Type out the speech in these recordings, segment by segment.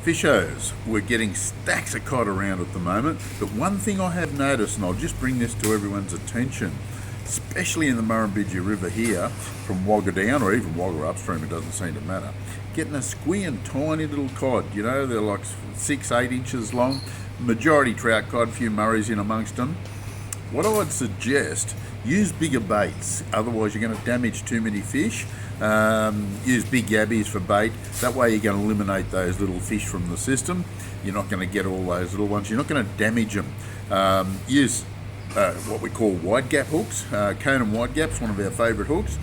Fishers, we're getting stacks of cod around at the moment, but one thing I have noticed, and I'll just bring this to everyone's attention, especially in the Murrumbidgee River here, from Wagga down, or even Wagga upstream, it doesn't seem to matter, getting a squeeing tiny little cod, you know, they're like 6-8 inches long, majority trout cod, few murrays in amongst them. What I would suggest, use bigger baits, otherwise you're going to damage too many fish. Use big yabbies for bait, that way you're going to eliminate those little fish from the system. You're not going to get all those little ones, you're not going to damage them. Use what we call wide gap hooks, Conan wide gaps, one of our favourite hooks.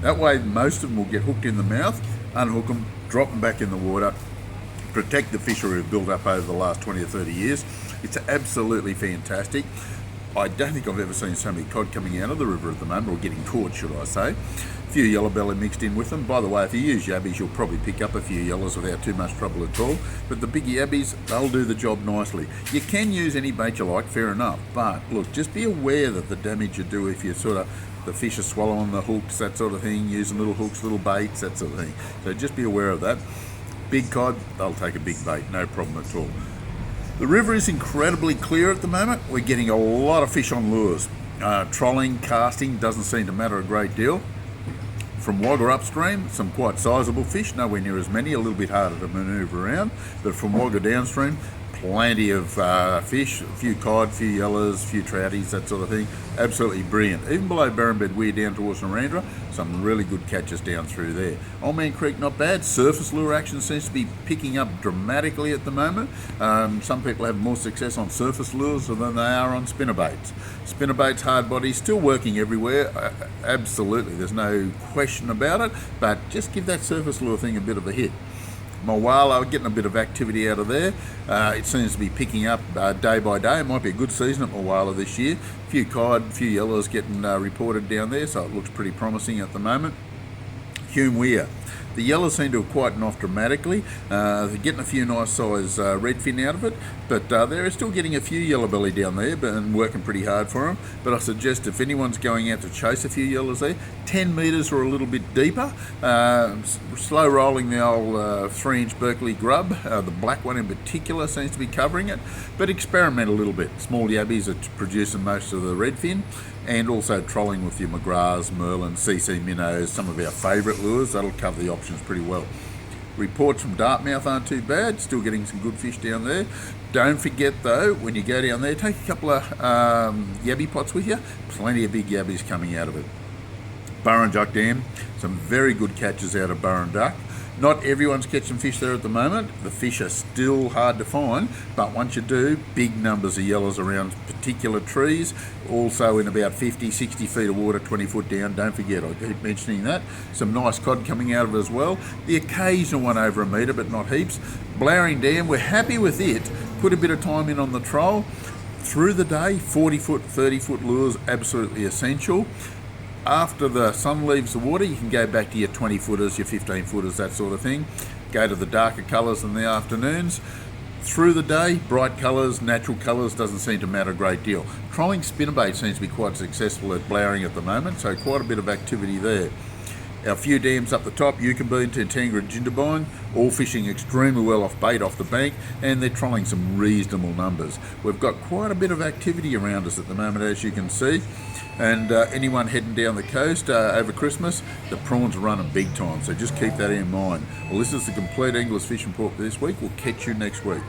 That way most of them will get hooked in the mouth, unhook them, drop them back in the water, protect the fishery we've built up over the last 20 or 30 years. It's absolutely fantastic. I don't think I've ever seen so many cod coming out of the river at the moment, or getting caught, should I say. A few yellow belly mixed in with them. By the way, if you use yabbies, you'll probably pick up a few yellows without too much trouble at all. But the big yabbies, they'll do the job nicely. You can use any bait you like, fair enough. But look, just be aware that the damage you do if you the fish are swallowing the hooks, that sort of thing, using little hooks, little baits, that sort of thing. So just be aware of that. Big cod, they'll take a big bait, no problem at all. The river is incredibly clear at the moment. We're getting a lot of fish on lures. Trolling, casting, doesn't seem to matter a great deal. From Wagga upstream, some quite sizable fish, nowhere near as many, a little bit harder to manoeuvre around. But from Wagga downstream, plenty of fish, a few cod, a few yellows, a few trouties, that sort of thing. Absolutely brilliant. Even below Barrenbed Weir down towards Narrandera, some really good catches down through there. Old Man Creek, not bad. Surface lure action seems to be picking up dramatically at the moment. Some people have more success on surface lures than they are on spinnerbaits. Spinnerbaits, hard bodies, still working everywhere. Absolutely, there's no question about it. But just give that surface lure thing a bit of a hit. Moala, getting a bit of activity out of there. It seems to be picking up day by day. It might be a good season at Moala this year. A few cod, a few yellows getting reported down there, so it looks pretty promising at the moment. Hume Weir. The yellows seem to have quietened off dramatically. They're getting a few nice size redfin out of it, but they're still getting a few yellow belly down there and working pretty hard for them. But I suggest if anyone's going out to chase a few yellows there, 10 metres or a little bit deeper, slow rolling the old 3-inch Berkeley grub, the black one in particular seems to be covering it, but experiment a little bit. Small yabbies are producing most of the redfin, and also trolling with your McGraths, Merlin, CC minnows, some of our favourite lures. That'll cover the options pretty well. Reports from Dartmouth aren't too bad, still getting some good fish down there. Don't forget though, when you go down there, take a couple of yabby pots with you. Plenty of big yabbies coming out of it. Burrinjuck Dam, some very good catches out of Burrinjuck. Not everyone's catching fish there at the moment. The fish are still hard to find, but once you do, big numbers of yellows around particular trees. Also in about 50, 60 feet of water, 20 foot down. Don't forget, I keep mentioning that. Some nice cod coming out of it as well. The occasional one over a metre, but not heaps. Blowering Dam, we're happy with it. Put a bit of time in on the troll. Through the day, 40 foot, 30 foot lures, absolutely essential. After the sun leaves the water, you can go back to your 20 footers, your 15 footers, that sort of thing. Go to the darker colours in the afternoons. Through the day, bright colours, natural colours, doesn't seem to matter a great deal. Trolling spinnerbait seems to be quite successful at blowering at the moment, so quite a bit of activity there. Our few dams up the top, Yukonbean, Tantangra and Jindabyne, all fishing extremely well off bait off the bank, and they're trolling some reasonable numbers. We've got quite a bit of activity around us at the moment, as you can see. And anyone heading down the coast over Christmas, the prawns are running big time, so just keep that in mind. Well, this is the Compleat Anglers Fishing Report for this week. We'll catch you next week.